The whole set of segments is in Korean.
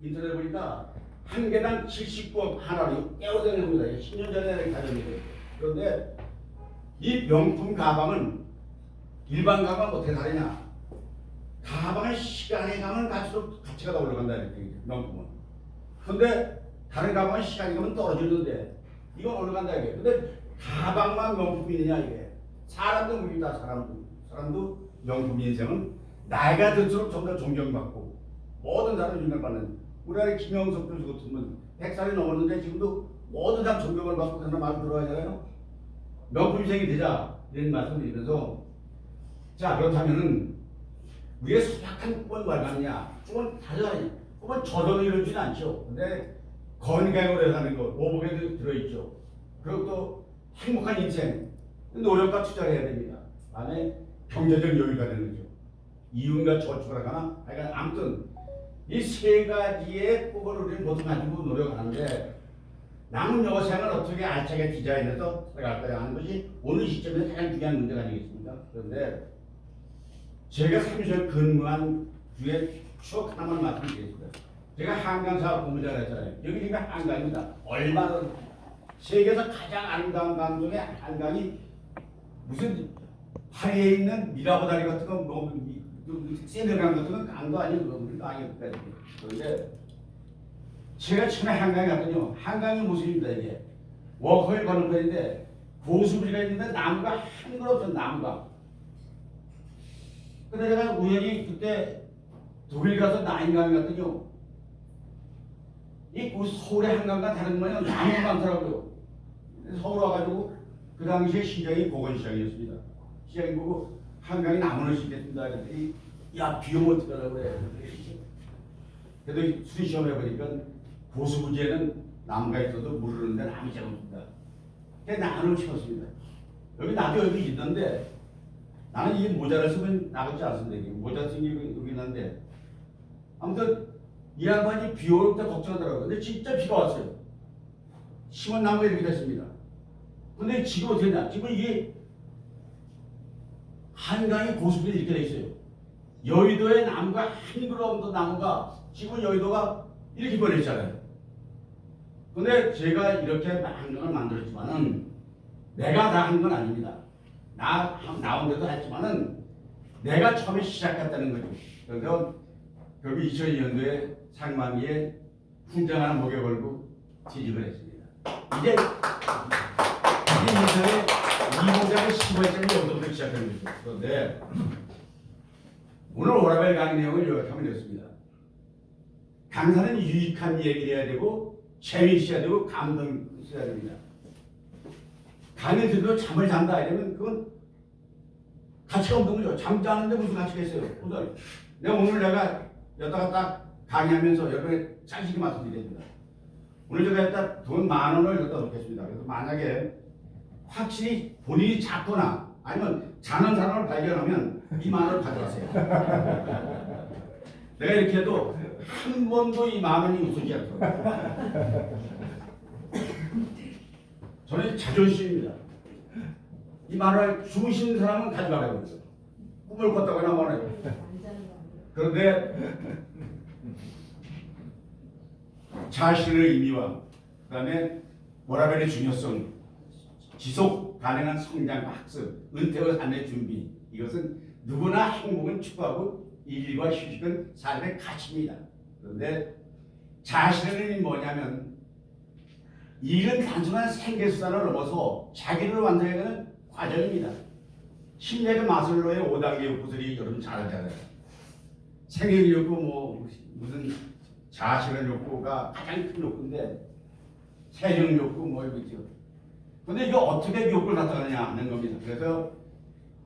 인터넷 보니까 한 개당 70억 하나로 깨어대는 겁니다. 10년 전에 가졌는데. 그런데 이 명품 가방은 일반 가방과 어떻게 다르냐? 가방은 시간이 가면 갈수록 가치가 더 올라간다 이렇게 명품은. 그런데 다른 가방은 시간이 가면 떨어지는데 이건 올라간다 이게. 근데 가방만 명품이냐 이게. 사람도 물이다 사람도 명품 인생은 나이가 들수록 좀 더 존경받고 모든 사람이 존경받는. 우리나라 김영석 교수 같으면 100살이 넘었는데 지금도 모든 사람 존경을 받고 그런 말 들어하잖아요. 명품 인생이 되자 이런 말씀 드리면서 자 그렇다면은 우리의 소박한 꿈은 뭘 갖느냐? 꿈은 다르다니. 꿈은 저절로 이루어지진 않죠. 근데 건강에 오래 사는 것, 오복에도 들어있죠. 그리고 또 행복한 인생, 노력과 투자를 해야 됩니다. 다음에 경제적 여유가 되는 거죠. 이윤과 저축을 하거나, 그러니까 아무튼 이 세 가지의 꿈을 우리는 모두 가지고 노력하는데 남은 여생을 어떻게 알차게 디자인해서 살아갈까 하는 것이 오늘 시점에서 가장 중요한 문제가 아니겠습니까? 그런데 제가 30년 근무한 뒤에 추억 하나만 말씀드리겠습니다. 제가 한강사업 공부자를 했잖아요. 여기 지금 한강입니다. 얼마나 세계에서 가장 아름다운 강 중에 한강이 무슨 파리에 있는 미라보다리 같은 거, 세네강 같은 건 강도 아니고 우리도 아니었다. 그런데 제가 처음에 한강에 갔더니 한강이 모습입니다. 이게 워커힐 건너편인데 고수부지가 있는데 나무가 한 그루 없어 나무가. 근데 제가 우연히 그때 독일 가서 나인강에 갔더니 이 서울의 한강과 다른 모양 나무가 많더라고요. 서울 와가지고 그 당시에 시장이 보건시장이었습니다. 시장이 보고 한강에 나무를 심겠습니다. 그랬더니 야 비 오면 어떡하라고 그래. 그래도 수시험을 해보니까 고수부지에는 나무가 있어도 물 흐르는 데는 아무 이상 없습니다. 그래서 나무를 심었습니다. 여기 나도 여기 있는데 나는 이 모자를 쓰면 나겠지 않습니다. 모자 쓴 게 여기 있는데 아무튼 이 양반이 비 올 때 걱정하더라고요. 근데 진짜 비가 왔어요. 심은 나무가 이렇게 됐습니다. 근데 지금 어떻게 되냐? 지금 이게 한강이 고수부지 이렇게 돼 있어요. 여의도의 나무가 한 그루도 나무가 지금 여의도가 이렇게 변했잖아요. 근데 제가 이렇게 한강을 만들었지만은 내가 다 한 건 아닙니다. 나 혼자도 했지만은 내가 처음에 시작했다는 거죠. 그래서 결국 2002년도에 상반기에 훈장 하나 목에 걸고 취직을 했습니다. 이제 인생의 이공장을 15회짜리 여기서부터 시작하는 거죠. 그런데 오늘 오라벨 강의 내용을 요약하면 이렇습니다. 강사는 유익한 얘기를 해야 되고 재미있어야 되고 감동 있어야 됩니다. 강의 듣고 잠을 잔다 이러면 그건 가치가 없는 거죠. 잠 자는데 무슨 가치가 있어요. 내가 여기다가 딱 강의하면서 여러분에 짧게 말씀드립니다. 오늘 제가 일단 돈 10,000원을 여기다 놓겠습니다. 그래서 만약에 확실히 본인이 작거나 아니면 자는 사람을 발견하면 20,000원을 가져가세요. 내가 이렇게 해도 한 번도 20,000원이 웃지 않더라고요. 저는 자존심입니다. 20,000원을 주무시는 사람은 가져가라고 그랬어요. 꿈을 꿨다거나 뭐래요. 그런데 자신의 의미와 그 다음에 워라벨의 중요성, 지속 가능한 성장과 학습, 은퇴와 삶의 준비, 이것은 누구나 행복은 추구하고 일과 휴식은 삶의 가치입니다. 그런데 자신의 의미는 뭐냐면 일은 단순한 생계수단을 넘어서 자기를 완성해가는 과정입니다. 심리학의 마슬로의 5단계 욕구들이 여러분 잘 알잖아요. 생일 욕구, 무슨 자신의 욕구가 가장 큰 욕구인데 세정 욕구 이거 있죠. 근데 이거 어떻게 욕구를 나타내냐 하는 겁니다. 그래서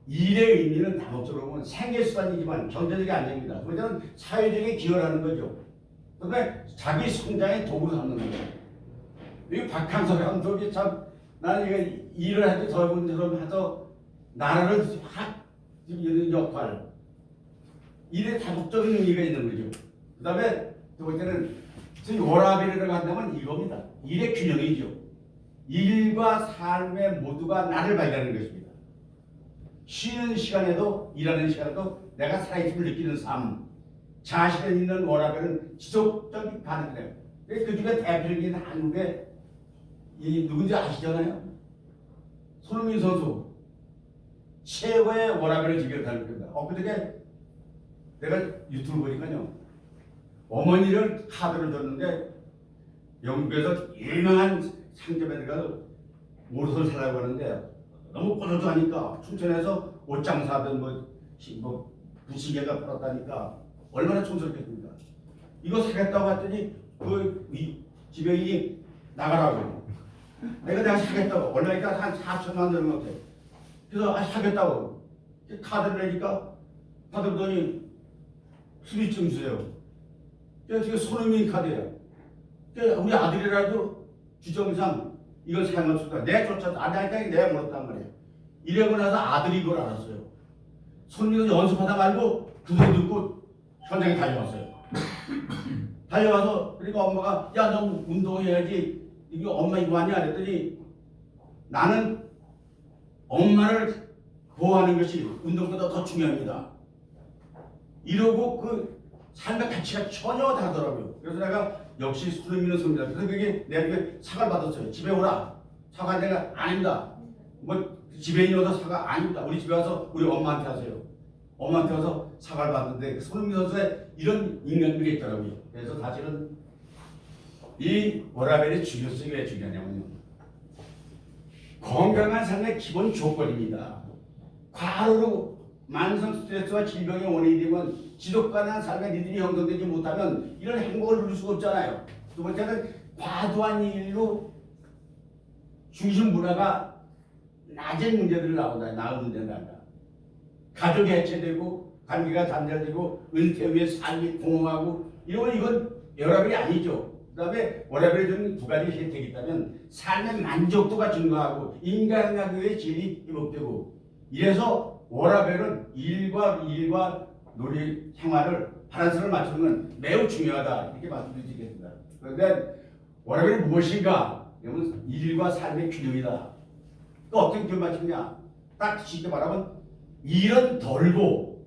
일의 의미는 다목적으로 보면 생계수단이지만 경제적이 아닙니다. 그것은 사회적인 기여를 하는 거죠. 그런데 자기 성장의 도구를 삼는 거예요. 이 박한석 감독이 참 나는 이거 일을 할 때 저분처럼 해서 나라를 이런 역할 일에 다목적인 의미가 있는 거죠. 그 다음에 두 번째는 워라벨이라고 한다면 이겁니다. 일의 균형이죠. 일과 삶의 모두가 나를 발견하는 것입니다. 쉬는 시간에도 일하는 시간에도 내가 살아있음을 느끼는 삶. 자신 있는 워라밸은 지속적인 가능해요. 그 중에 대표적인 한국의 이 누군지 아시잖아요. 손흥민 선수 최고의 워라밸을 지켜가는 겁니다. 엊그저께 내가 유튜브 보니까요, 어머니를 카드를 줬는데 영국에서 유명한 상점에 들어가서 옷을 사려고 하는데 너무 꼬들떠하니까 춘천에서 옷장 사던 뭐 부시개가 팔았다니까 얼마나 촌스럽겠습니까? 이거 사겠다고 했더니 집에 나가라고. 내가 사겠다고. 얼마니까 한 4천만 원 되는 것 같아. 그래서 사겠다고. 카드를 내니까 받았더니 수리증 주세요. 그래서 지금 손흥민 카드예요. 우리 아들이라도 주정상 이걸 사용할 수 있다. 내가 쫓아서 아니니까 내가 물었단 말이에요. 이러고 나서 아들이 그걸 알았어요. 손님은 연습하다 말고 그 소리 듣고 현장에 달려왔어요. 달려와서 그러니까 엄마가 야 너 운동해야지. 이게 엄마 이거 아니야? 그랬더니 나는 엄마를 보호하는 것이 운동보다 더 중요합니다. 이러고 그 삶의 가치가 전혀 다르더라고요. 그래서 내가 역시 손흥민은 손입니다. 그래서 그게 내가 사과를 받았어요. 집에 오라. 사과 내가 아닙니다. 뭐 집에 있어서 사과 아닙니다. 우리 집에 와서 우리 엄마한테 하세요. 엄마한테 와서 사과를 받는데 손흥민 선수의 이런 인간들이 있더라고요. 그래서 사실은 이 워라밸의 중요성이 왜 중요하냐면요, 건강한 삶의 기본 조건입니다. 과로로 만성 스트레스와 질병의 원인이 되면 지속가능한 삶의 리듬이 형성되지 못하면 이런 행복을 누릴 수가 없잖아요. 두 번째는 과도한 일로 중심 문화가 낮은 문제들이 나온다. 나은 문제가 나온다. 가족이 해체되고 관계가 단절되고 은퇴 후에 삶이 공허하고 이건 워라밸이 아니죠. 그 다음에 워라밸에 주는 두 가지 혜택이 있다면 삶의 만족도가 증가하고 인간관계의 질이 회복되고, 이래서 워라밸은 일과 놀이 생활을 바란스를 맞추는 건 매우 중요하다, 이렇게 말씀드리겠습니다. 그런데 워라밸이 무엇인가? 이건 일과 삶의 균형이다. 또 어떻게 균형 맞추냐? 딱 쉽게 말하면 일은 덜고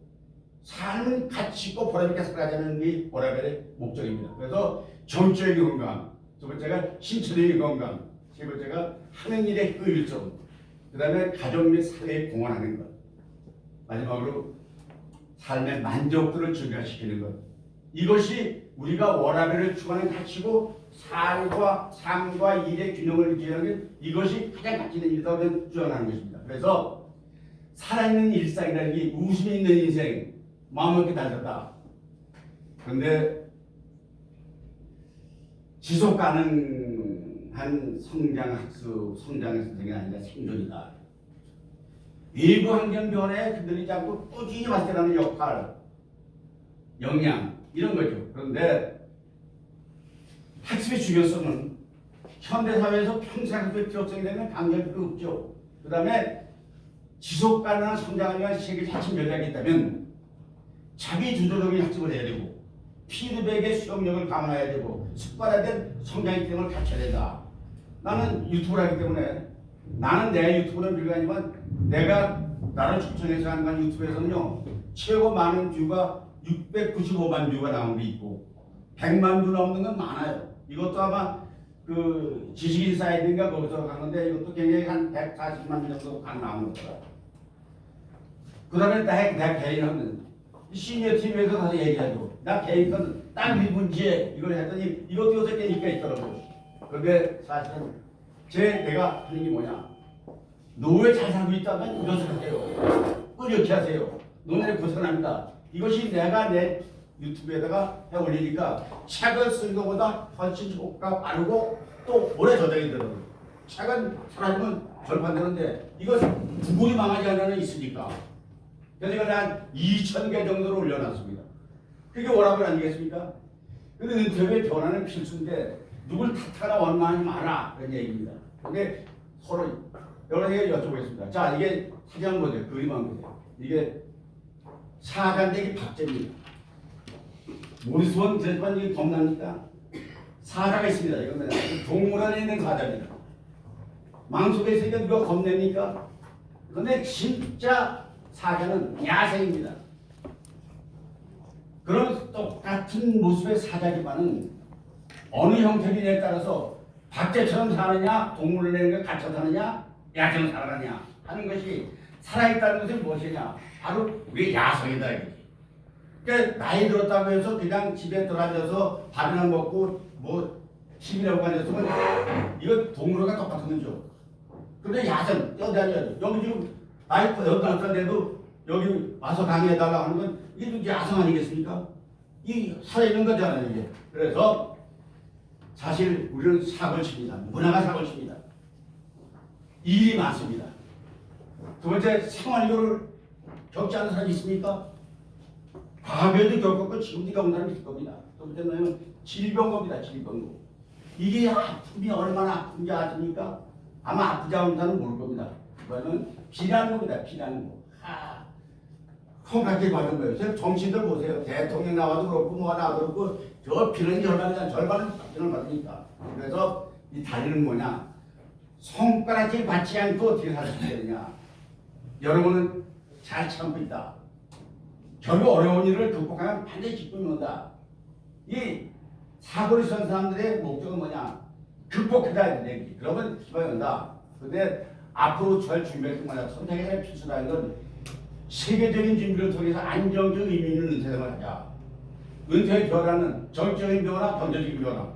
삶은 가치 있고 보람있게 살아가자는 게 워라밸의 목적입니다. 그래서 정적인 건강, 두 번째가 신체적인 건강, 세 번째가 하는 일의 효율성, 그 다음에 가족 및 사회에 공헌하는 것, 마지막으로 삶의 만족도를 증가시키는 것. 이것이 우리가 워라밸을 추구하는 가치고 삶과 일의 균형을 유지하는 이것이 가장 가치 있는 일이라고 주장하는 것입니다. 그래서 살아있는 일상이라는 게 웃음 있는 인생, 마음먹게 달렸다. 그런데 지속 가능한 성장의 선생이 아니라 생존이다. 외부 환경 변화에 흔들리지 않고 꾸준히 발전하는 역할, 역량, 이런 거죠. 그런데 학습의 중요성은 현대사회에서 평생 학습의 필요성이 되면 강조할 필요 없죠. 그 다음에 지속 가능한 성장을 위한 세계적 핵심 전략이 있다면 자기 주도적인 학습을 해야 되고 피드백의 수용력을 강화해야 되고 습관화된 성장 기능을 갖춰야 된다. 나는 유튜브를 하기 때문에 나는 내 유튜브는 불가하지만 내가 나를 초청해서 하는 건 유튜브에서는요 최고 많은 뷰가 695만 뷰가 나온 게 있고 100만 뷰 넘는 건 많아요. 이것도 아마 그 지식인 사이트인가 거기서 간 건데 이것도 굉장히 한 140만 뷰 정도 간 나오는 거다. 그 다음에 내 개인은 시니어 TV에서 가서 얘기하죠. 나 개인은 딱 1분지에 이걸 했더니 이것도 요새 꽤 인기가 있더라고요. 그런데 사실은 내가 하는 게 뭐냐, 노후에 잘 살고 있다면 이것을 하세요. 이렇게 하세요. 노년에 고생합니다. 이것이 내가 내 유튜브에다가 해 올리니까 책을 쓰는 것보다 훨씬 효과가 빠르고 또 오래 저장이 되더라고요. 책은 사라지면 절판되는데 이거 구글이 망하지 않는 한 있으니까. 그래서 이걸 한 2,000개 정도로 올려놨습니다. 그게 워라밸 아니겠습니까? 근데 인터뷰의 변화는 필수인데 누굴 탓하거나 원망하지 마라, 그런 얘기입니다. 근데 서로 여러 가지 여쭤보겠습니다. 자, 이게 사진 한번 보세요. 그림 한번 보세요. 이게 사간대기 박제입니다. 모리스원 제주관 이게 겁납니까? 사자가 있습니다. 이건 동물원에 있는 사자입니다. 망속에 있으니까 누가 겁냅니까? 그런데 진짜 사자는 야생입니다. 그런 똑같은 모습의 사자지만은 어느 형태이냐에 따라서 박제처럼 사느냐, 동물을 내는 걸 갇혀 사느냐, 야처럼 살아가느냐 하는 것이 살아있다는 것은 무엇이냐? 바로 우리의 야성이다 이거지. 그러니까 나이 들었다고 해서 그냥 집에 들어앉아서 밥이나 먹고 뭐 TV라고 앉았으면 이거 동물과 똑같은 거죠. 그런데 야성 뛰어다녀야죠. 여기 지금 나이 18살 돼도 여기 와서 강의해달라고 하는 건 이게 야성 아니겠습니까? 이 살아있는 거잖아요 이게. 그래서 사실 우리는 사고를 칩니다. 문화가 사고를 칩니다. 일이 많습니다. 두 번째, 생활고를 겪지 않은 사람이 있습니까? 과거에도 겪었고 지금도 겪는 사람이 있을 겁니다. 두 번째는 질병고입니다. 질병고. 이게 아픔이 얼마나 아픈지 아십니까? 아마 아프지 않은 사람은 모를 겁니다. 그거는 비난고입니다. 비난고. 콩같이 받은 거예요. 정치인들 보세요. 대통령 나와도 그렇고 뭐가 나와도 그렇고 저 비난이 절반은 비난을 받으니까. 그래서 이 달리는 뭐냐? 손가락질 받지 않고 어떻게 살 수 있느냐? 여러분은 잘 참고 있다. 결국 어려운 일을 극복하면 반드시 기쁨이 온다. 이 사고를 쓴 사람들의 목적은 뭐냐? 극복해야 되기. 그러면 기쁨이 온다. 그런데 앞으로 잘 준비할 때 뭐냐? 선택의 필수라는 건 세계적인 준비를 통해서 안정적 의미 있는 은퇴생활을 하자. 은퇴의 변화는 정적인 변화, 경제적인 변화.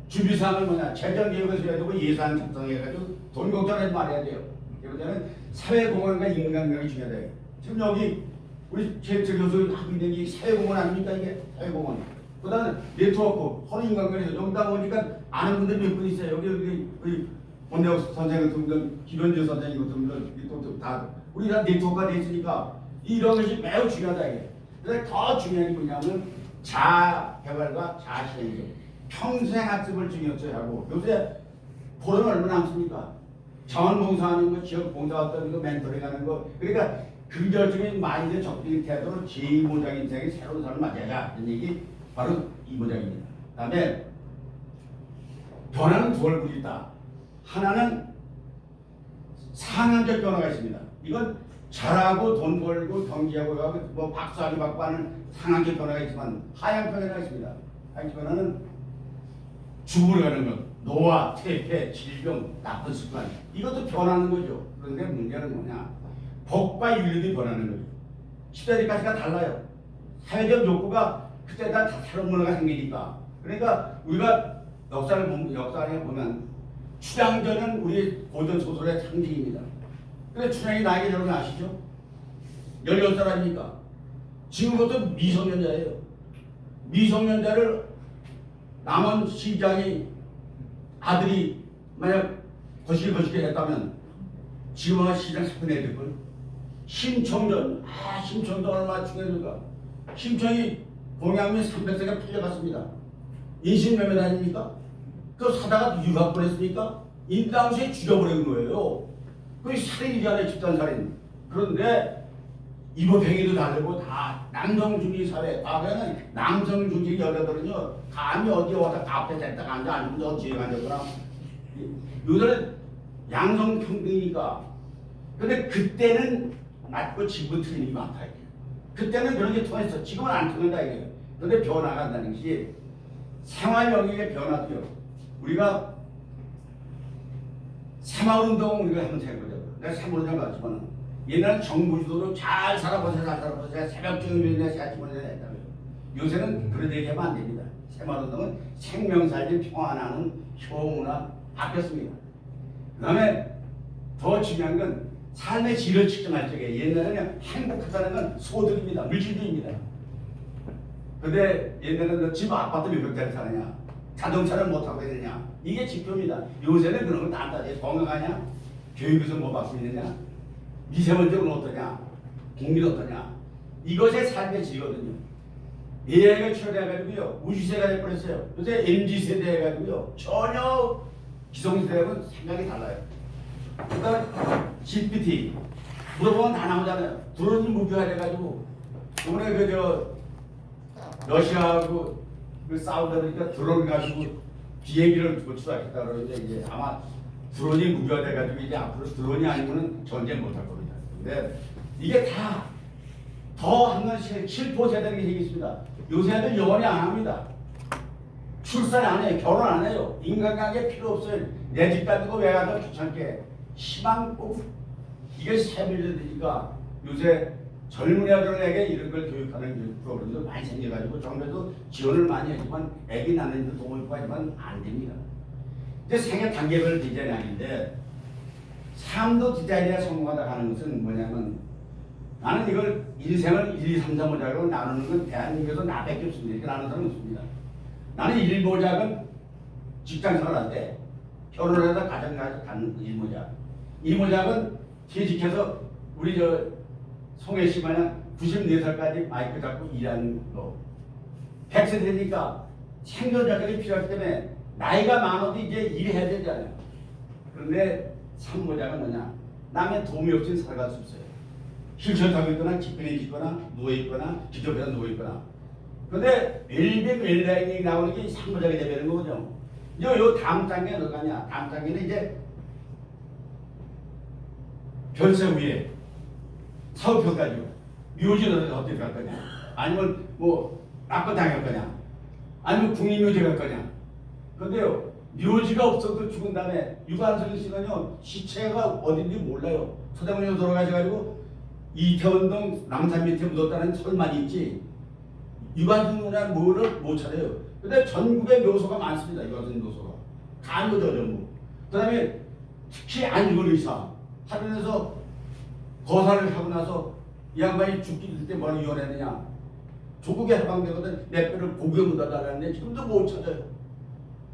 준비사항은 뭐냐? 재정 계획을 세워야 되고 예산 작성해가지고 돈 걱정하지 말아야 돼요. 그러면 사회공헌과 인간관계가 중요하다. 지금 여기 우리 최철 교수 하고 있는 이 사회공헌 아닙니까 이게? 사회공헌. 그다음에 네트워크, 서로 인간관계에서 여기다 보니까 아는 분들 몇 분 있어요. 여기 본대호 선생 같은 분, 김현주 선생님 같은 분들 다 우리 다 네트워크가 돼 있으니까 이런 것이 매우 중요하다 이게. 그래서 더 중요한 게 뭐냐면 자아 개발과 자아 실현이죠. 평생 학습을 중요시하고 요새 보름 얼마나 남습니까? 자원봉사하는 거, 지역봉사 어떤 거, 멘토링하는 거. 그러니까 긍정적인 마인드, 적극적인 태도로 제2모장 인생의 새로운 삶을 맞이하자. 이런 얘기 바로 이 모장입니다. 그다음에 변화는 두 얼굴이 있다. 하나는 상한적 변화가 있습니다. 이건 잘하고 돈 벌고 경제하고 뭐 박수하기 받고 하는 상한적 변화가 있지만 하향 변화가 있습니다. 하향 변화는 죽어가는 것, 노화, 퇴폐, 질병, 나쁜 습관 이것도 변하는 거죠. 그런데 문제는 뭐냐? 법과 윤리도 변하는 거죠. 시대까지가 달라요. 사회적 욕구가 그때 다 새로운 문화가 생기니까. 그러니까 우리가 역사를 보면 춘향전은 우리 고전 소설의 상징입니다. 근데 춘향이 나이가 여러분 아시죠? 16살 아닙니까? 지금 그것도 미성년자예요. 미성년자를 남원 시장이 아들이 만약 거시기 했다면 지금 시장 사건 해야 될걸. 심청전, 심청전 얼마나 중요할까? 심청이 동양민 300세가 풀려갔습니다. 인신매매 아닙니까? 그 사다가 유학 보냈습니까? 인당시에 죽여버린 거예요. 그게 살인이잖아요, 집단살인. 그런데 이모팽이도 다르고 다 남성주의 사회. 과거에는 남성주의 여자들은요 감히 어디 와서 카페 됐다가 앉아 아니면 저 뒤에 앉았거나. 요새는 양성평등이니까. 근데 그때는 맞고 지금 틀린 게 많다 이게. 그때는 그런 게 통했어. 지금은 안 통한다 이게. 그런데 변화가 한다는 것이 생활 영역의 변화도요. 우리가 새마을운동 우리가 한번 해보자. 내가 새마을운동 갔지만 옛날에 정부주도로 잘 살아보세요. 새벽증일이나 새아침을 했다고요. 요새는 그런 얘기하면 안 됩니다. 새마을운동은 생명살기 평안하는 효문화 바뀌었습니다. 그 다음에 더 중요한 건 삶의 질을 측정할 적에 옛날에는 행복하다는 건 소득입니다. 물질주의입니다. 근데 옛날에는 집 아파트 몇 평짜리 사느냐, 자동차를 못 타고 있느냐, 이게 지표입니다. 요새는 그런 건 안 따져요. 건강하냐, 교육에서 뭐 받고 있느냐, 미세먼지는 어떠냐, 공기는 어떠냐, 이것의 삶의 질이거든요. AI가 출현해가지고요 우주세가 돼버렸어요. 요새 MZ세대 해가지고요 전혀 기성세대하고는 생각이 달라요. 그러니까 GPT 물어보면 다 나오잖아요. 드론이 무기화돼가지고 이번에 러시아하고 싸우다 보니까 드론 가지고 비행기를 구출하겠다 그러는데 이제 아마 드론이 무기화돼가지고 이제 앞으로 드론이 아니면은 전쟁 못할 겁니다. 근데 이게 다 더 하는 실포 세대가 생겼습니다. 요새 애들 영원히 안 합니다. 출산 안 해요. 결혼 안 해요. 인간관계 필요 없어요. 내 집 가지고 왜 가도 귀찮게. 희망 꼭 이게 세밀되니까 요새 젊은 애들에게 이런 걸 교육하는 프로그램도 많이 생겨가지고 정부에도 지원을 많이 하지만 애기 낳는 데 도움을 받지만 안 됩니다. 이제 생애 단계별 디자인인데 삶도 디자인에 성공하다 하는 것은 뭐냐면 나는 이걸 인생을 1, 2, 3, 4 모작으로 나누는 건 대한민국에서 나밖에 없습니다. 이렇게 나누는 사람은 없습니다. 나는 1모작은 직장생활 할 때 결혼해서 가정가서 갖는 1모작. 2모작은 퇴직해서 우리 송혜 씨 마냥 94살까지 마이크 잡고 일하는 거. 100세 되니까 생존자들이 필요하기 때문에 나이가 많아도 이제 일해야 되잖아요. 그런데 3모작은 뭐냐? 남의 도움이 없이는 살아갈 수 없어요. 휠체어 타고 있거나 기편에 있거나 누워있거나 기존에서 누워있거나. 그런데 웰빙 나오는 게 3모작이 되는 거죠. 요 다음 단계는 뭐가냐? 다음 단계는 이제 별세 위에 사업평 가지고 묘지는 어떻게 갈 거냐? 아니면 뭐 낙거당할 거냐? 아니면 국립묘지 갈 거냐? 근데요 묘지가 없어도 죽은 다음에 유관순 씨는요 시체가 어딘지 몰라요. 서대문으로 돌아가셔가지고 이태원동 남산 밑에 묻었다는 설만 있지 유관순이나 뭐를 못 찾아요. 근데 전국에 묘소가 많습니다. 유관순 묘소가 다 묘죠 전부. 그다음에 특히 안중근 의사 하늘에서 거사를 하고 나서 이 양반이 죽기 때 뭐를 이혼했느냐? 조국에 해방되거든 내 뼈를 고기에 묻어달라는데 지금도 못 찾아요.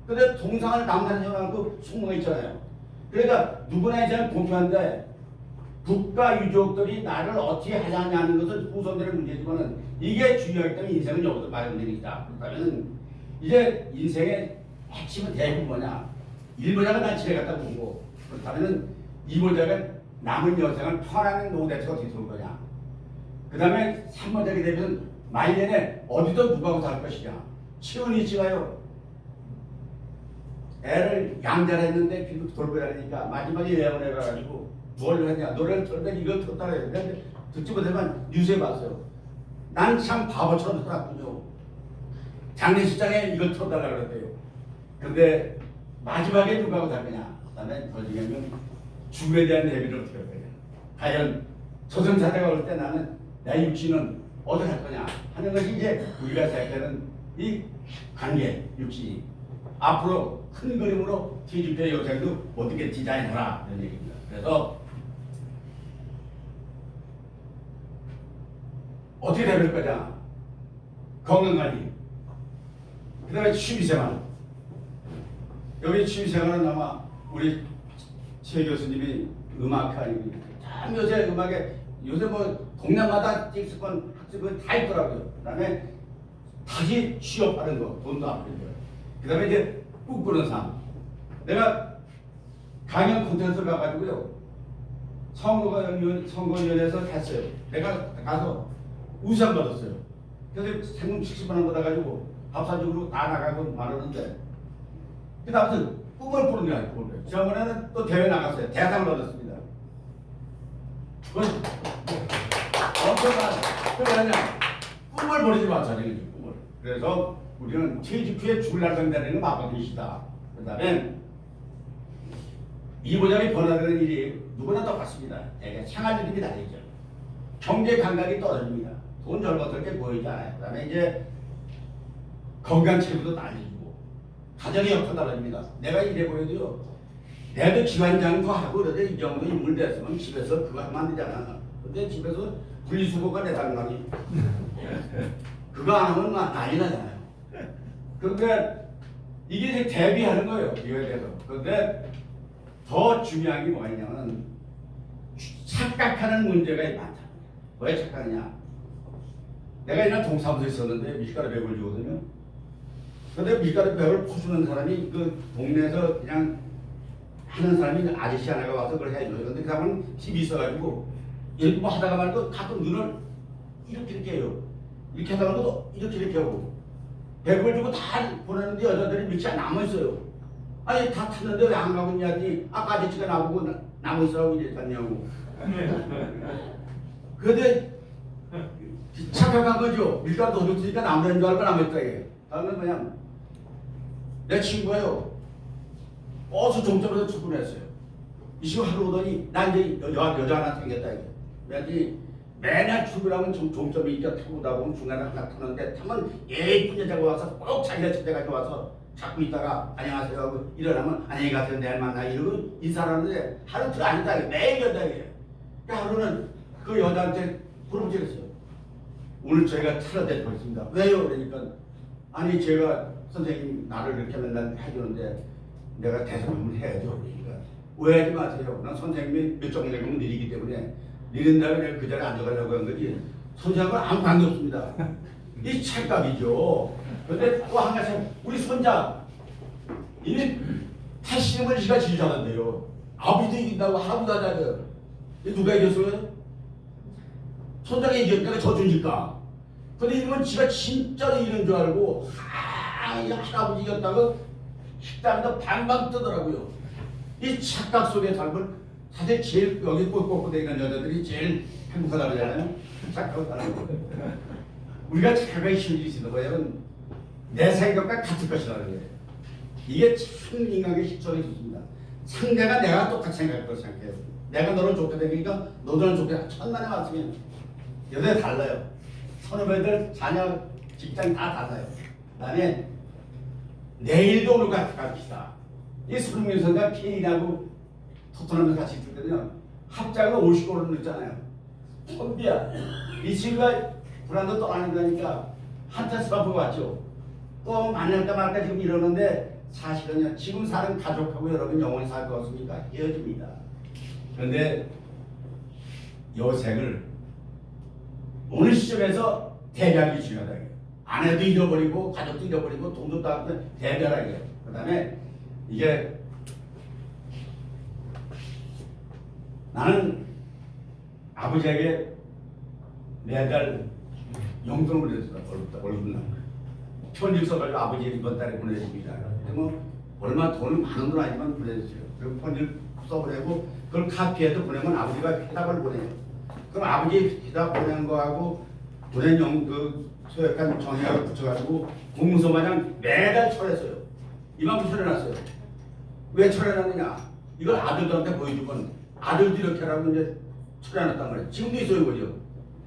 근데 동상을 남산에 해가지고 숙모가 있잖아요. 그러니까 누구나 이제 공평한데 국가 유족들이 나를 어떻게 하냐는 것은 후손들의 문제지만은 이게 중요하기 때문에 인생은 여기서 마련되는 거다. 그렇다면 이제 인생의 핵심은 대부분 뭐냐? 1모작은 난 집에 갖다 보고 그렇다면은 2모작은 남은 여생을 편안한 노후 대처가 어떻게 될 거냐. 그 다음에 3모작이 되면 말년에 어디도 누구하고 살 것이냐. 최은희 씨가요. 애를 양자를 했는데 비도 돌고 다니니까 마지막에 예언해 가지고 뭘 했냐. 노래를 틀었는데 이걸 틀었다 그래요. 근데 듣지 못하면 뉴스에 봤어요. 난 참 바보처럼 살았군요. 장례식장에 이걸 틀어달라고 그랬대요. 근데 마지막에 누구하고 살 거냐. 그 다음에 더 중요하면 죽음에 대한 대비를 어떻게 할 거냐. 과연 저승사자가 올 때 나는 내 육신은 어디 갈 거냐 하는 것이 이제 우리가 생각하는 이 관계 육신이 앞으로 큰 그림으로 뒤집혀 요새도 어떻게 디자인하라 이런 얘기입니다. 그래서 어떻게 될 거냐. 건강관리 그 다음에 취미생활. 여기 취미생활은 아마 우리 최 교수님이 음악하니 참 요새 음악에 요새 뭐 동네마다 틱스권 학습은 다 있더라고요. 그 다음에 다시 취업하는 거 돈도 안 들고요. 그 다음에 이제 꿈꾸는 삶. 내가 강연 콘텐츠를 가가지고요 선거위원회에서 했어요. 내가 가서 우상 받았어요. 그래서 세금 70만 원 받아가지고 밥 사주고 다 나가고 말하는데 그 다음에 꿈을 꾸는 게 아니고 지난번에는 또 대회 나갔어요. 대상을 얻었습니다. 그건 엄청난 그러냐 꿈을 버리지 마자는 거죠. 꿈을. 그래서 우리는 퇴직 후에 줄날선다는 건 마법이시다. 그 다음에 이보장이 번화되는 일이 누구나 똑같습니다. 되게 생활 리듬이 다르죠. 경제 감각이 떨어집니다. 돈 젊었을 때 보이지 않아요. 그 다음에 이제 건강 체력도 달라지고 가정의 역도 달라집니다. 내가 이래 보여도요. 내도 기관장도 하고 그러는데 이 정도 인물 됐으면 집에서 그거 하면 안 되잖아. 근데 집에서 분리수거가 내 당나니 그거 안 하면 난리 나잖아요. 그런데 이게 이제 대비하는 거예요. 이거에 대해서. 그런데 더 중요한 게 뭐냐면 착각하는 문제가 많다. 왜 착각하느냐? 내가 이날 동사무소에 있었는데 밀가루 100을 주거든요. 근데 밀가루 100을 퍼주는 사람이 그 동네에서 그냥 하는 사람이 아저씨 하나가 와서 그걸 해줘요. 근데 그 사람은 TV 있어가지고 이렇게 뭐 하다가 말고 가끔 눈을 이렇게 해요. 이렇게 하다가도 이렇게 하고 100을 주고 다 보내는데 여자들이 밑에 남아있어요. 아니 다 탔는데 왜 안 가고 있냐니 아까 아저씨가 나보고 남아있으라고 이랬다냐고. 그런데 착각한 거죠. 밀가루 더 줬으니까 남자인 줄 알고 남았다 이게. 다음은 뭐냐? 내 친구예요. 어서 종점에서 출근했어요. 이 친구 하루 오더니 난 이제 여자 하나 생겼다 이게. 그래야지 매날 출근하면 종점이 이제 타고 오다 보면 중간에 하나 타는데 타면 예쁜 여자가 와서 꼭 자기가 찾아가지고 와서 자꾸 있다가 안녕하세요 하고 일어나면 안녕히 가세요 내일 만나 이러고 인사하는데 하루 틀 아니다 이게. 매일 여자 이게. 그러니까 하루는 그 여자한테 물어보겠어요. 오늘 저희가 차려대 버렸습니다. 왜요? 그러니까 아니 제가 선생님 나를 이렇게 맨날 해주는데 내가 대접을 해야죠. 그러니까 오해하지 마세요. 난 선생님이 몇 정도면 느리기 때문에 느린 다음에 내가 그 자리에 앉아가려고 한 거지 선생님은 아무 관계 없습니다. 이 착각이죠. 그런데 또 한 가지 우리 손자 이미 80을 지가 제일 잘한대요. 아버지도 이긴다고 할아버지도 하잖아요. 누가 이겼어요? 손자가 이겼다가 져주니까. 근데 이러면 지가 진짜로 이기는 줄 알고 이 할아버지 이겼다고 식당에서 방방 뜨더라고요. 이 착각 속에 살면 사실 제일 여기 꼴꼴꼴대는 여자들이 제일 행복하다고 하잖아요. 착각을 하는 거예요. 우리가 착각이 쉬운 일이 있는 거예요. 내 생각과 같을 것이라는 거예요. 이게 참 인간의 식성이 좋습니다. 상대가 내가 똑같이 생각할 걸 생각해요. 내가 너를 좋게 되니까 너도 좋게 천만에 맞으면 여자 달라요. 선후배들, 자녀, 직장 다 달라요. 그다음에 내일도 오늘 같이 갑시다. 이 손흥민 선수가 케인하고 토트넘에서 같이 있을 때는요. 합작으로 50골을 넣었잖아요. 콤비야. 이 친구가 브란드 떠나는다니까 한타 스파프가 왔죠. 또 만날까 말까 지금 이러는데 사실은요. 지금 사는 가족하고 여러분 영원히 살 것 같습니까? 헤어집니다. 그런데 여생을 어느 시점에서 대비하기 중요하다. 아내도 잃어버리고 가족도 잃어버리고 돈도 다 대비하라. 그 다음에 이게 나는 아버지에게 매달 용돈을 보내줬어. 월급날 편지 써가지고 아버지에게 이번 달에 보내줍니다. 뭐 얼마 돈은 많은 돈 아니지만 보내줬어요. 그리고 편지를 써보내고 그걸 카피해서 보내면 아버지가 해답을 보내요. 그럼 아버지 해답 보낸 거하고 보낸 그 소액한 정액을 붙여가지고 공문서 마냥 매달 철했어요. 이만큼 철해놨어요. 왜 철해놨느냐? 이걸 아들들한테 보여주면 아들도 이렇게 하라고 이제 철해놨단 말이에요. 지금도 있어요, 거죠.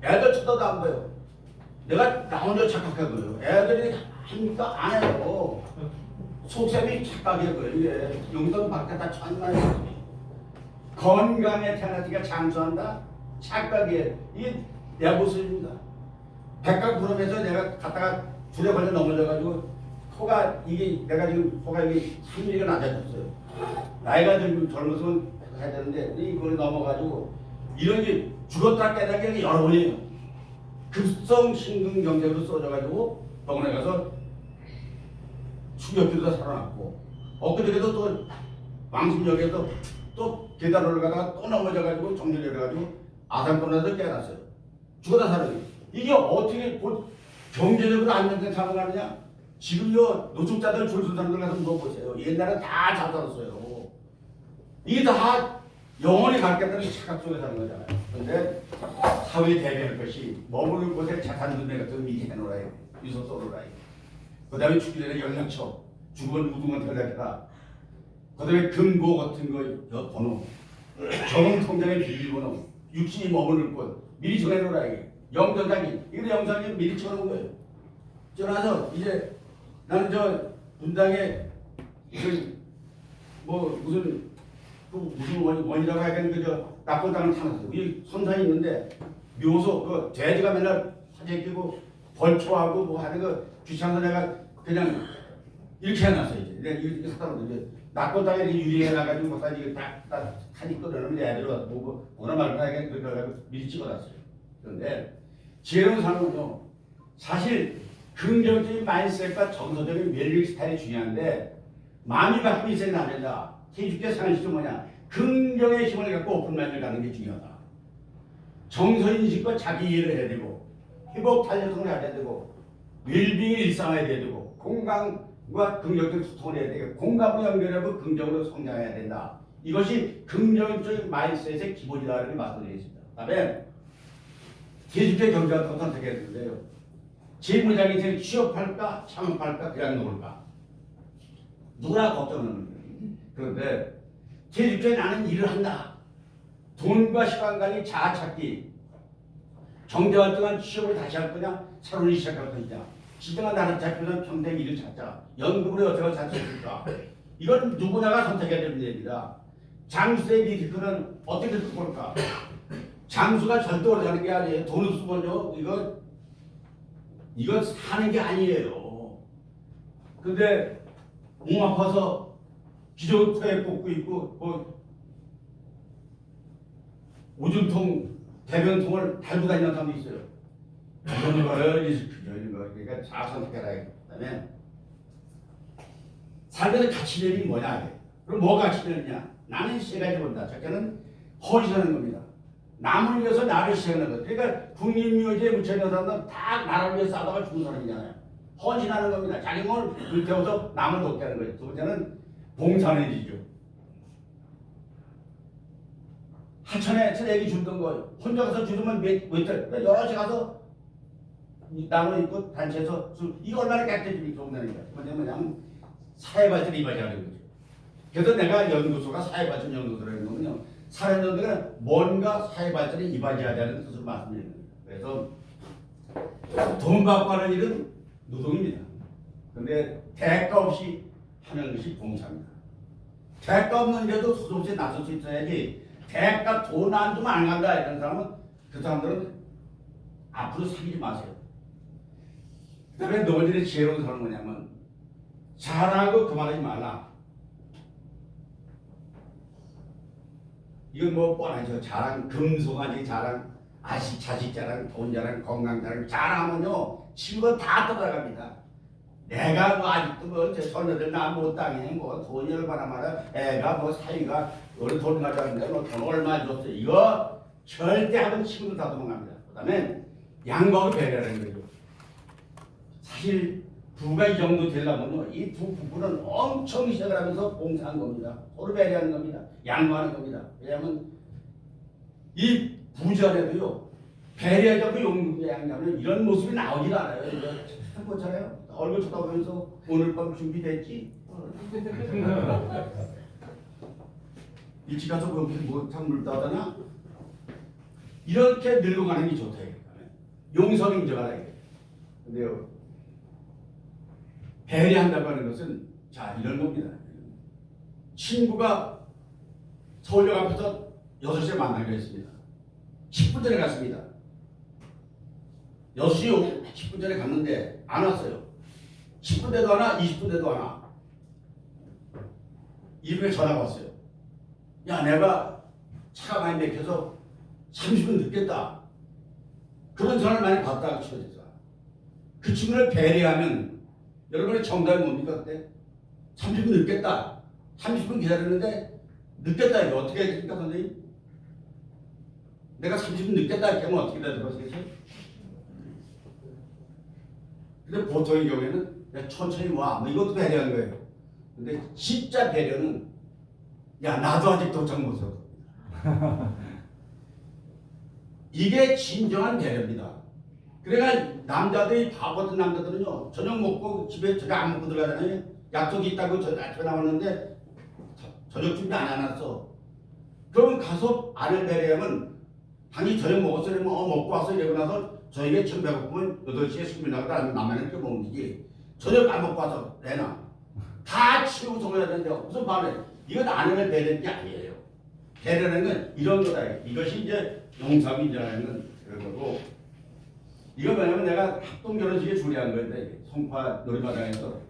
애들 쳐다도 안 봐요. 내가 나 혼자 착각한 거예요. 애들이 하니까 안 해요. 속셈이 착각이에요. 이게 용돈 받겠다 천만에 건강에 태어나니까 장수한다? 착각이에요. 이게 내 모습입니다. 백각 부름에서 내가 갔다가 둘에 걸려 넘어져가지고 코가 이게 내가 지금 코가 이게 3mm가 낮아졌어요. 나이가 들면 젊어서는 해야 되는데 이거를 넘어가지고 이런 게 죽었다 깨닫게 여러 번이에요. 급성 심근경색으로 써져가지고 병원에 가서 충격기도 살아났고 엊그저께도 또 왕십역에서 또 계단 올라가다가 또 넘어져가지고 정신이 잃어가지고 아산병원에서 깨어났어요. 죽었다 살아요. 이게 어떻게 경제적으로 안정된 삶을 하느냐? 지금요 노숙자들 줄 선 사람들 가서 물어보세요. 옛날에 다 잘 살았어요. 이게 다 영원히 갔겠다는 착각 속에 사는 거잖아요. 그런데 사회에 대비할 것이 머무는 곳에 자산분배 같은 미리 해놓으라 해요. 유서 써놓으라 해요. 그 다음에 죽기 전에 연락처, 죽으면 우등한 연락해라. 그 다음에 금고 같은 거 번호, 정통장의 비밀번호, 육신이 머무는 곳 미리 정해놓으라 해요. 영전장이 이거 영상이 미리 쳐놓은 거예요. 저라서 이제 나는 저 분당에 뭐 무슨 원이라고 하겠는데 저 낙골당을 타놨어. 이 선산이 있는데 묘소 그 돼지가 맨날 사진 끼고 벌초하고 뭐 하는 거 귀찮아서 내가 그냥 이렇게 해놨어. 이제 내가 이렇게 사다 놓는데 낙골당에 유리해놔가지고 뭐 사진 딱 사진 꺼내놓으면 애들 와서 보고 오늘 말고 하게 그래가지고 미리 찍어놨어요. 그런데 지혜로운 사람은요 사실 긍정적인 마인드셋과 정서적인 웰빙 스타일이 중요한데 마음이 바뀌기 있어야 안 된다. 기축계 상식은 뭐냐? 긍정의 힘을 갖고 오픈마인드를 갖는 게 중요하다. 정서인식과 자기 이해를 해야 되고 회복 탄력성을 해야 되고 웰빙을 일상화해야 되고 공감과 긍정적 소통을 해야 되고 공감으로 연결하고 긍정으로 성장해야 된다. 이것이 긍정적인 마인드셋의 기본이라는 걸 말씀드리겠습니다. 그다음에 계집애 경제가 선택해야 되는데요. 재무장이 제일 취업할까 창업할까 그냥 놓을까 누구나 걱정하는 거예요. 그런데 계집애 나는 일을 한다. 돈과 시간 관리 자아 찾기 경제활동한 취업을 다시 할 거냐 새로운 일 시작할 거냐 진정한 나를 찾기는 평생 일을 찾자 연금으로 어떻게 살 수 있을까 이건 누구나가 선택해야 되는 얘기다. 장수의 리스크는 어떻게 볼까? 장수가 절대로 가는 게 아니에요. 돈을 쓰면요 이건 사는 게 아니에요. 근데 몸 아파서 기저귀에 꽂고 있고 뭐 오줌통 대변통을 달고 다니는 사람도 있어요. 이런 거를 이런 거 그러니까 잘 선택해라. 그다음에 삶에서 가치관이 뭐냐? 그럼 뭐가 가치관이냐? 나는 세 가지 본다. 첫째는 헌신하는 겁니다. 남을 위해서 나를 희생하는 것. 그러니까 국립묘지에 묻혀있는 사람들은 다 나를 위해서 싸다가 죽은 사람이잖아요. 헌신하는 겁니다. 자기 몸을 불태워서 남을 돕게 하는 거예요. 두 번째는 봉사하는 일이죠. 하천에서 애기 주던 거 혼자 가서 주면 몇 달, 여럿이 가서 나무 있고 단체에서 이거 얼마나 깨끗해지니 좋은다니까. 뭐냐면 사회발전 이바지하는 거죠. 그래서 내가 연구소가 사회발전 연구소라는 거는요. 사회연구가 뭔가 사회발전에 이바지하자는 뜻으로 말씀드리는 거예요. 그래서 돈 받고 하는 일은 노동입니다. 그런데 대가 없이 하는 것이 봉사입니다. 대가 없는데도 소속에 나설 수 있어야지 대가 돈 안 주면 안 간다 이런 사람은 그 사람들은 앞으로 사귀지 마세요. 그 다음에 너희들의 지혜로운 사람은 뭐냐면 잘하고 그만하지 말라. 이건 뭐 뻔하죠. 자랑, 금속아지 자랑, 자식 자랑, 돈 자랑, 건강 자랑 자랑하면요 친구가 다 떠나갑니다. 내가 뭐 아직도 뭐 손녀들 나 못 당해 뭐 돈이 얼마나 많아 애가 뭐 사이가 우리 돈 가져왔는데 뭐 돈 얼마 줬어 이거 절대 하면 친구들 다 도망갑니다. 그다음에 양보하고 배려하는 거죠. 사실 부가 이 정도 되려면요 이 두 부부는 엄청 시작을 하면서 봉사한 겁니다. 서로 배려하는 겁니다. 양보하는 겁니다. 왜냐하면 이 부자라도요 배려하지 않고 용기에 양보하면 이런 모습이 나오질 않아요. 이거 참 그렇잖아요. 얼굴 쳐다보면서 오늘 밤 준비됐지? 일찍 가서 뭐 찬물 따다냐? 이렇게 늙어가는 게 좋다. 용서 인정하라. 근데요 배려한다고 하는 것은 자 이런 겁니다. 친구가 서울역 앞에서 6시에 만나기로 했습니다. 10분 전에 갔습니다. 6시 10분 전에 갔는데 안 왔어요. 10분 돼도 안 와, 20분 돼도 안 와. 이분에 전화가 왔어요. 야 내가 차가 많이 막혀서 30분 늦겠다. 그런 전화를 많이 받다가 치워졌어. 그 친구를 배려하면 여러분의 정답이 뭡니까 그때? 30분 늦겠다. 30분 기다렸는데 늦겠다 이거 어떻게 하겠습니까 선생님? 내가 30분 늦겠다 이렇게 하면 어떻게 되겠어요? 근데 보통의 경우에는 야, 천천히 와. 뭐 이것도 배려한 거예요. 근데 진짜 배려는 야 나도 아직 도착 못했어. 이게 진정한 배려입니다. 그러니까 남자들이 바보 같은 남자들은요 저녁 먹고 집에 저녁 안 먹고 들어가잖아요. 약속이 있다고 아침에 나왔는데 저녁 준비 안 해놨어. 그러면 가서 아내 배려하면 당연히 저녁 먹었어요. 먹고 와서 이러고 나서 저녁에 처음 배고프면 8시에 숙면 나가다 남만은 이렇게 먹는 거지. 저녁 안 먹고 와서 내놔. 다 치우고 정해야 되는데 무슨 말해. 이건 아내를 배려하는 게 아니에요. 배려하는 건 이런 거다. 이것이 이제 용서민이라는 건 그런 거고 이거 뭐냐면 내가 합동 결혼식에 주례한 거인데 송파 놀이마당에서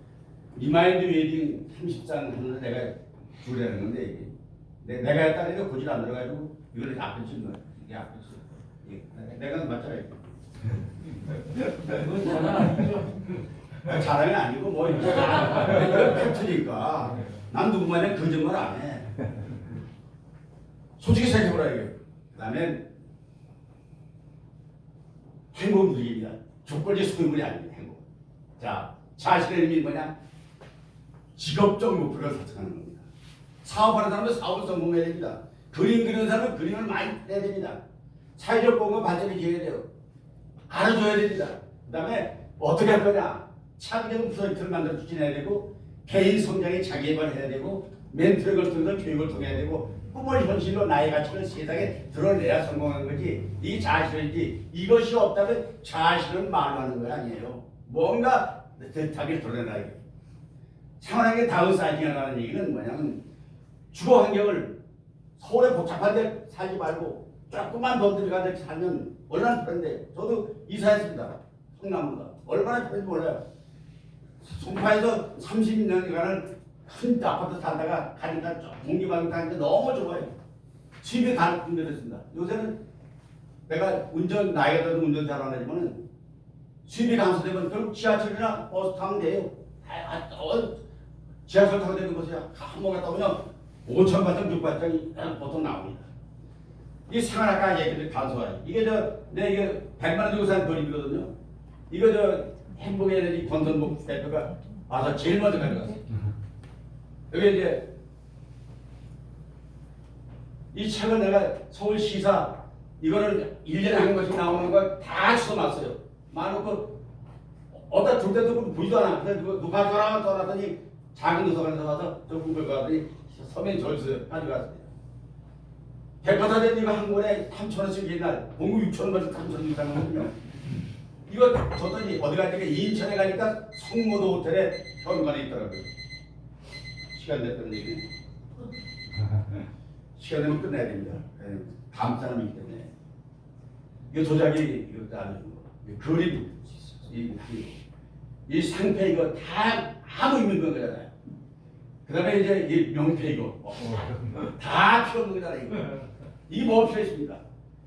리마인드 웨딩 30상 하는데 내가 주례하는 건데 이게 내가 했다니까 고질 안 들어가지고 이걸 앞에 치는 거야. 이게 앞에 치는 내가 맞잖아. 그건 자랑 아니죠? 자랑이 아니고 뭐 이거 팩트니까 난 누구만의 거짓말 안 해. 솔직히 생각해보라 이게. 그다음에 행복은 누리입니다. 조건지 소유물이 아닙니다. 행복. 자, 자신의 의미 뭐냐? 직업적 목표를 설정하는 겁니다. 사업하는 사람은 사업을 성공해야 됩니다. 그림 그리는 사람은 그림을 많이 해야 됩니다. 사회적 공헌 발전이 기회가 돼요. 알아줘야 됩니다. 그 다음에 어떻게 할 거냐. 창의적 프로젝트를 만들어 추진해야 되고 개인 성장에 자기 개발해야 되고 멘토링을 통해서 교육을 통해야 되고 꿈을 현실로 나의 가치를 세상에 드러내야 성공하는 거지. 이게 자신인지 이것이 없다면 자신은 말로 하는 거 아니에요. 뭔가 자기를 드러내라. 생활하게 다운사이징을 하는 얘기는 뭐냐면 주거 환경을 서울에 복잡한 데 살지 말고 조금만 더 들어가서 살면 얼마나 편한데. 저도 이사했습니다. 성남보다 얼마나 편한지 몰라요. 송파에서 30년간을 큰 아파트 살다가 가니까 공기방이 다니는데 너무 좋아요. 집에 갈 군데 됐습니다. 요새는 내가 나이가 들어서 운전 잘 안 하지만은 집이 감소되면 결국 지하철이나 버스 타면 돼요. 지하철 타고 되는 곳이야. 한번 갔다 오면 5,000발짝 6발짝이 보통 나옵니다. 이 생활학과 얘기들 간소화해. 이게 이게 100만 원 주고 산 돈이거든요. 이거 행복의 에너지 권선복 대표가 와서 제일 먼저 가져갔어요. 여기 이제 이 책은 내가 서울시사 이거를 1년에 한 것이 나오는 거 다 써놨어요. 많고 어디다 둘 때도 보지도 않아. 그래서 누가 가져가라 떠났더니 작은 도서관에서 와서 저 공부를 가더니 서면 절수 가져갔습니다. 백화사전 이거 한 권에 3,000원씩 옛날 공구 6,000원 벌써 3,000원 이상 거든요. 이거 줬더니 어디 가니까 인천에 가니까 성모도 호텔에 현관에 있더라고요. 시간 됐다는 얘기는 시간 되면 끝내야 됩니다. 다음 사람이기 때문에 이거 조작이 이거 아주 그림 이 상패 이거 다 아무 의미 없는 거잖아요. 그다음에 이제 이 명패 이거 다 필요 없는 거잖아요. 이게 뭐 필요 있습니다.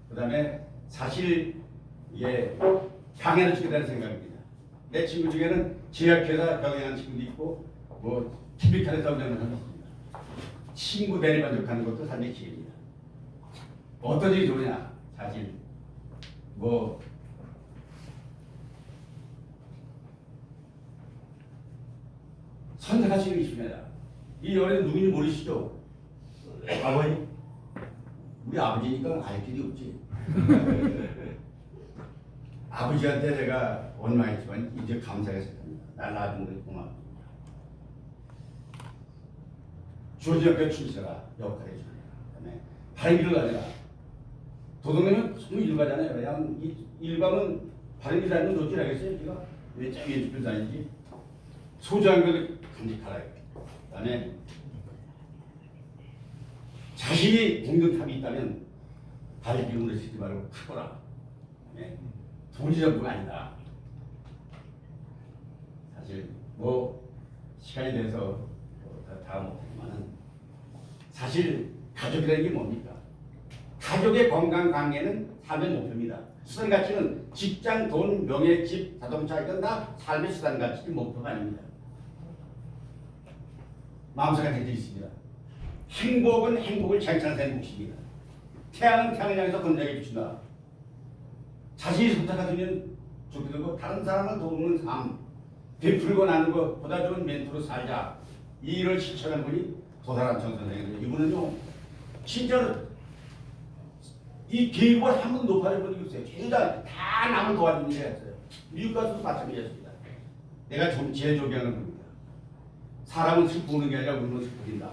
그다음에 사실 이게 강연을 치게 되는 생각입니다. 내 친구 중에는 제약회사 경영하는 친구도 있고 뭐 키비칼에서 운영하는 사람도 있습니다. 친구 대리 만족하는 것도 삶의 기회입니다. 어떤 일이 좋으냐? 사실 뭐 선택하시는 게 있습니다. 이 연애 누군지 모르시죠? 아버지? 우리 아버지니까 알 길이 없지. 아버지한테 내가 원망했지만 이제 감사하게 생각합니다. 날 낳은 것이 고맙습니다. 주어진 옆에 충실하라 역할해 주라. 그다음에 바른 길을 가져라. 도덕님은 정말 일가잖아요. 그냥 일가면 바른 길 다니면 좋지 않겠어요? 제가 왜 짱 왼쪽길 다니지? 소중한 것을 간직하라. 그다음에 자신이 공든탑이 있다면 다리 비움을 쓰지 말고 크거라. 돈이 전부가 아니다. 사실 뭐 시간이 돼서 다 못하지만은 사실 가족이라는 게 뭡니까? 가족의 건강 관계는 삶의 목표입니다. 수단 가치는 직장, 돈, 명예, 집, 자동차 이건 다 삶의 수단 가치 목표가 아닙니다. 마음속에 되어 있습니다. 행복은 행복을 쟁취하는 몫입니다. 태양은 태양을 향해서 건강에 비춘다. 자신이 선택하면 좋게 되고 다른 사람을 도우는 삶, 베풀고 나는 것보다 좋은 멘토로 살자. 이 일을 실천한 분이 도사람청 선생님입니다. 이분은요, 진짜로 이 계급을 한 번 높아져 본 적이 없어요. 최대한 다 남을 도와주는 게 했어요. 미국 가서도 마찬가지였습니다. 내가 좀 제일 존경하는 분입니다. 사람은 슬프는 게 아니라 우리는 슬프긴다.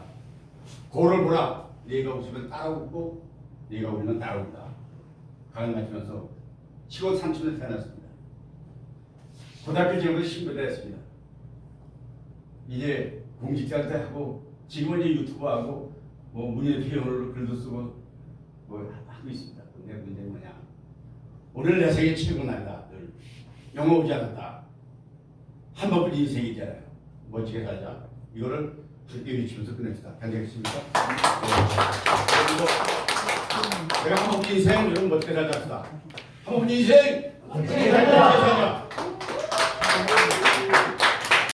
고를 보라. 네가 웃으면 따라 웃고 네가 울면 따라 웃다. 강연 마치면서 시골 삼촌에 태어났습니다. 고등학교 지역으로 신고를 했습니다. 이제 공직자한테 하고 지금은 이제 유튜브하고 뭐 문예피언으로 글도 쓰고 뭐 하고 있습니다. 근데 문제는 뭐냐? 오늘 내 생애 최고 날이다. 영어 오지 않았다. 한 번뿐 인생이잖아요. 멋지게 살자. 이거를 외치면서 끝냅시다. 괜찮겠습니까? 내가 한 번뿐 인생 여러분 멋지게 살자 합시다. 한 번뿐 인생 멋지게 살자.